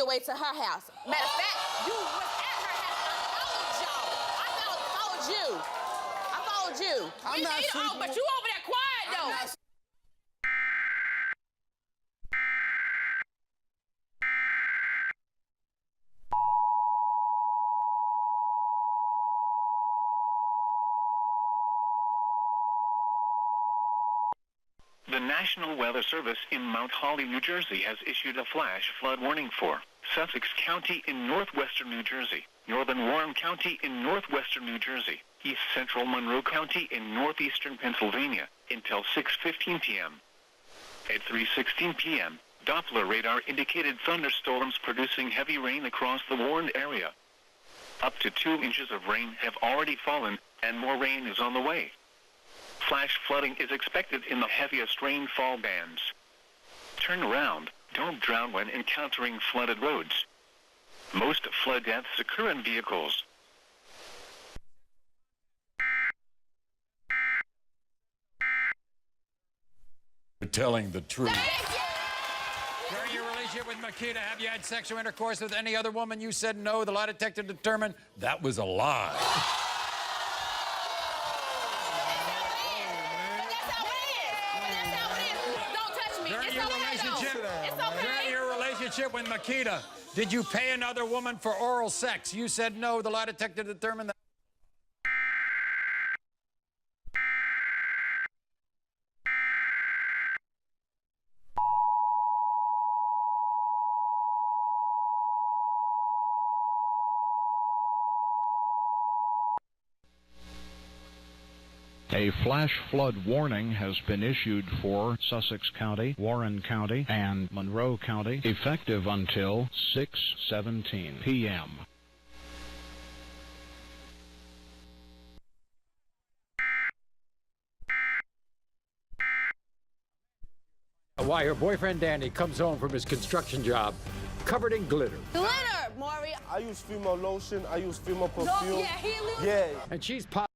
your way to her house. Matter of fact, you was at her house. I followed you. I followed you. I'm not sleeping. But you over there quiet, though. The National Weather Service in Mount Holly, New Jersey has issued a flash flood warning for Sussex County in northwestern New Jersey, northern Warren County in northwestern New Jersey, east central Monroe County in northeastern Pennsylvania until 6:15 p.m. At 3:16 p.m., Doppler radar indicated thunderstorms producing heavy rain across the warned area. Up to 2 inches of rain have already fallen, and more rain is on the way. Flash flooding is expected in the heaviest rainfall bands. Turn around. Don't drown when encountering flooded roads. Most flood deaths occur in vehicles. Telling the truth. During your relationship with Makita, have you had sexual intercourse with any other woman? You said no. The lie detector determined That was a lie. During your relationship with Makita, did you pay another woman for oral sex? You said no. The lie detector determined that. A flash flood warning has been issued for Sussex County, Warren County, and Monroe County, effective until 6:17 p.m. Why her boyfriend Danny comes home from his construction job covered in glitter. Glitter, Maury. I use female lotion. I use female perfume. Yeah, he Yeah. And she's